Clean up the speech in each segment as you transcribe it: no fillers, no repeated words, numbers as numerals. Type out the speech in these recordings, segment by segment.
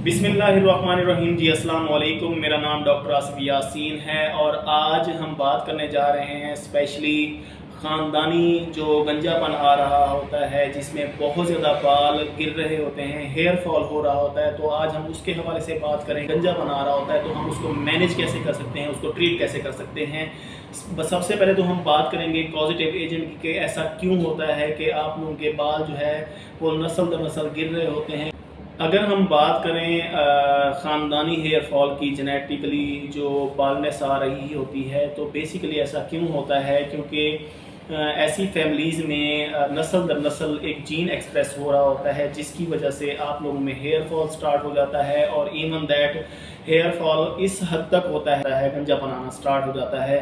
बिस्मिल्लाहिर्रहमानिर्रहीम जी, अस्सलाम वालेकुम। मेरा नाम डॉक्टर आसिफ यासीन है और आज हम बात करने जा रहे हैं स्पेशली ख़ानदानी जो गंजापन आ रहा होता है, जिसमें बहुत ज़्यादा बाल गिर रहे होते हैं, हेयर फॉल हो रहा होता है। तो आज हम उसके हवाले से बात करें। गंजापन आ रहा होता है तो हम उसको मैनेज कैसे कर सकते हैं, उसको ट्रीट कैसे कर सकते हैं। सबसे पहले तो हम बात करेंगे पॉजिटिव एजेंट की, कि ऐसा क्यों होता है कि आप लोगों के बाल जो है वो नस्ल दर नस्ल गिर रहे होते हैं। अगर हम बात करें ख़ानदानी हेयर फॉल की, जेनेटिकली जो बालनेस आ रही होती है, तो बेसिकली ऐसा क्यों होता है? क्योंकि ऐसी फैमिलीज़ में नस्ल दर नस्ल एक जीन एक्सप्रेस हो रहा होता है, जिसकी वजह से आप लोगों में हेयर फॉल स्टार्ट हो जाता है। और इवन दैट हेयर फॉल इस हद तक होता है, गंजापन आना स्टार्ट हो जाता है।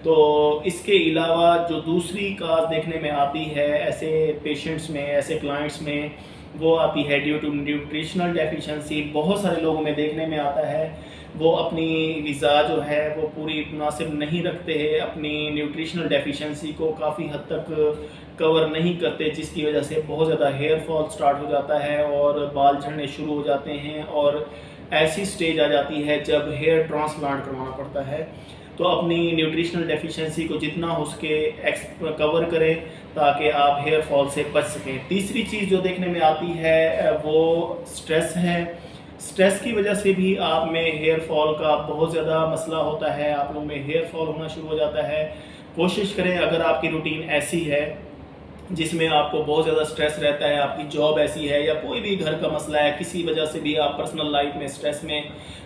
तो इसके अलावा जो दूसरी काज देखने में आती है ऐसे पेशेंट्स में, ऐसे क्लाइंट्स में, वो आती है ड्यू टू न्यूट्रिशनल डेफिशिएंसी। बहुत सारे लोगों में देखने में आता है वो अपनी ग़िज़ा जो है वो पूरी मुनासिब नहीं रखते हैं, अपनी न्यूट्रिशनल डेफिशिएंसी को काफ़ी हद तक कवर नहीं करते, जिसकी वजह से बहुत ज़्यादा हेयर फॉल स्टार्ट हो जाता है और बाल झड़ने शुरू हो जाते हैं। और ऐसी स्टेज आ जाती है जब हेयर ट्रांसप्लांट करवाना पड़ता है। तो अपनी न्यूट्रिशनल डेफिशिएंसी को जितना हो सके कवर करें ताकि आप हेयर फॉल से बच सकें। तीसरी चीज़ जो देखने में आती है वो स्ट्रेस है। स्ट्रेस की वजह से भी आप में हेयर फॉल का बहुत ज़्यादा मसला होता है, आप लोगों में हेयर फॉल होना शुरू हो जाता है। कोशिश करें, अगर आपकी रूटीन ऐसी है जिसमें आपको बहुत ज़्यादा स्ट्रेस रहता है, आपकी जॉब ऐसी है या कोई भी घर का मसला है, किसी वजह से भी आप पर्सनल लाइफ में स्ट्रेस में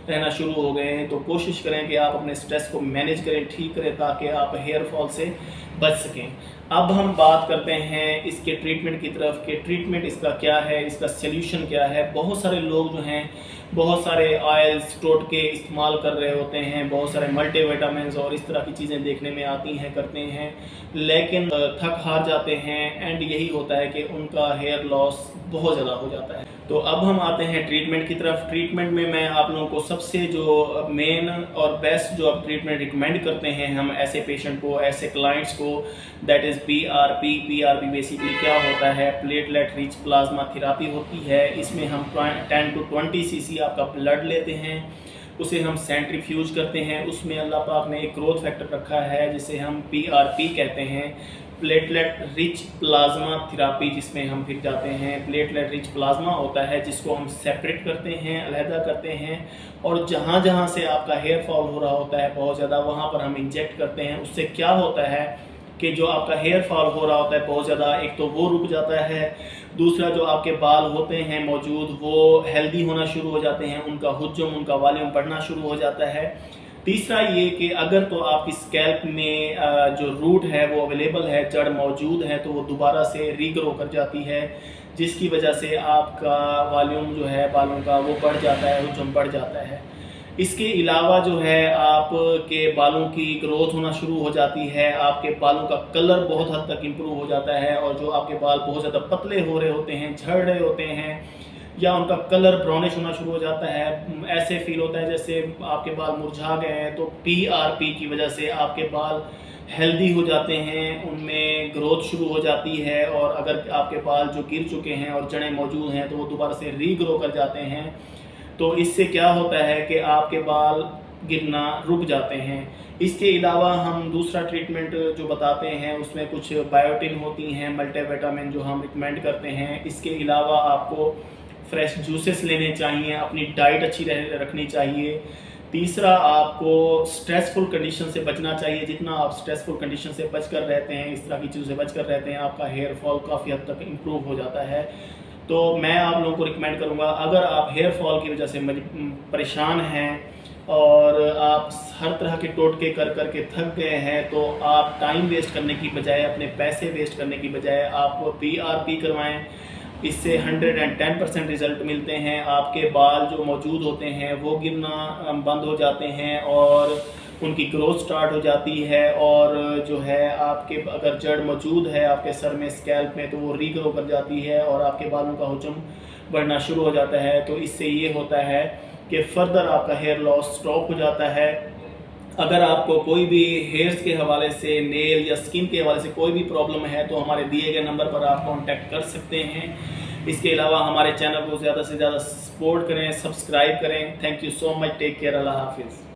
रहना शुरू हो गए हैं, तो कोशिश करें कि आप अपने स्ट्रेस को मैनेज करें, ठीक करें, ताकि आप हेयर फॉल से बच सकें। अब हम बात करते हैं इसके ट्रीटमेंट की तरफ कि ट्रीटमेंट इसका क्या है, इसका सल्यूशन क्या है। बहुत सारे लोग जो हैं बहुत सारे ऑयल्स, टोटके इस्तेमाल कर रहे होते हैं, बहुत सारे मल्टीविटामिन्स और इस तरह की चीज़ें देखने में आती हैं, करते हैं, लेकिन थक हार जाते हैं। एंड यही होता है कि उनका हेयर लॉस बहुत ज़्यादा हो जाता है। तो अब हम आते हैं ट्रीटमेंट की तरफ। ट्रीटमेंट में मैं आप लोगों को सबसे जो मेन और बेस्ट जो अब ट्रीटमेंट रिकमेंड करते हैं हम ऐसे पेशेंट को, ऐसे क्लाइंट्स को, that is PRP. PRP basically क्या होता है? प्लेटलेट रिच प्लाज्मा थेरापी होती है। इसमें हम 10 to 20 cc आपका ब्लड लेते हैं, उसे हम सेंट्रीफ्यूज करते हैं। उसमें अल्लाह पाक ने एक ग्रोथ फैक्टर रखा है जिसे हम पीआरपी कहते हैं, प्लेटलेट रिच प्लाज्मा थेरापी, जिसमें हम फिर जाते हैं। प्लेटलेट रिच प्लाज्मा होता है जिसको हम सेपरेट करते हैं, अलहदा करते हैं, और जहाँ जहाँ से आपका हेयर फॉल हो रहा होता है बहुत ज़्यादा, वहाँ पर हम इंजेक्ट करते हैं। उससे क्या होता है कि जो आपका हेयर फॉल हो रहा होता है बहुत ज़्यादा, एक तो वो रुक जाता है, दूसरा जो आपके बाल होते हैं मौजूद वो हेल्दी होना शुरू हो जाते हैं, उनका हुज्जम, उनका वॉल्यूम बढ़ना शुरू हो जाता है। तीसरा ये कि अगर तो आपकी स्कैल्प में जो रूट है वो अवेलेबल है, जड़ मौजूद है, तो वो दोबारा से रीग्रो कर जाती है, जिसकी वजह से आपका वॉल्यूम जो है बालों का वो बढ़ जाता है, हुज्जम बढ़ जाता है। इसके अलावा जो है आपके बालों की ग्रोथ होना शुरू हो जाती है, आपके बालों का कलर बहुत हद तक इम्प्रूव हो जाता है, और जो आपके बाल बहुत ज़्यादा पतले हो रहे होते हैं, झड़ रहे होते हैं, या उनका कलर ब्राउनिश होना शुरू हो जाता है, ऐसे फील होता है जैसे आपके बाल मुरझा गए हैं, तो पीआरपी की वजह से आपके बाल हेल्दी हो जाते हैं, उनमें ग्रोथ शुरू हो जाती है। और अगर आपके बाल जो गिर चुके हैं और जड़ें मौजूद हैं तो वो दोबारा से रीग्रो कर जाते हैं। तो इससे क्या होता है कि आपके बाल गिरना रुक जाते हैं। इसके अलावा हम दूसरा ट्रीटमेंट जो बताते हैं उसमें कुछ बायोटिन होती हैं, मल्टीविटामिन, जो हम रिकमेंड करते हैं। इसके अलावा आपको फ्रेश जूसेस लेने चाहिए, अपनी डाइट अच्छी रखनी चाहिए। तीसरा, आपको स्ट्रेसफुल कंडीशन से बचना चाहिए। जितना आप स्ट्रेसफुल कंडीशन से बचकर रहते हैं, इस तरह की चीज़ों से बचकर रहते हैं, आपका हेयर फॉल काफ़ी हद तक इम्प्रूव हो जाता है। तो मैं आप लोगों को रिकमेंड करूंगा, अगर आप हेयर फॉल की वजह से परेशान हैं और आप हर तरह के टोटके कर करके थक गए हैं, तो आप टाइम वेस्ट करने की बजाय, अपने पैसे वेस्ट करने की बजाय आप पीआरपी करवाएं। इससे 110% रिज़ल्ट मिलते हैं। आपके बाल जो मौजूद होते हैं वो गिरना बंद हो जाते हैं और उनकी ग्रोथ स्टार्ट हो जाती है। और जो है आपके अगर जड़ मौजूद है आपके सर में, स्कैल्प में, तो वो रीग्रो कर जाती है और आपके बालों का हुजम बढ़ना शुरू हो जाता है। तो इससे ये होता है कि फर्दर आपका हेयर लॉस स्टॉप हो जाता है। अगर आपको कोई भी हेयर्स के हवाले से, नेल या स्किन के हवाले से कोई भी प्रॉब्लम है तो हमारे दिए गए नंबर पर आप कांटेक्ट कर सकते हैं। इसके अलावा हमारे चैनल को ज़्यादा से ज़्यादा सपोर्ट करें, सब्सक्राइब करें। Thank you so much, take care, अल्लाह हाफिज़।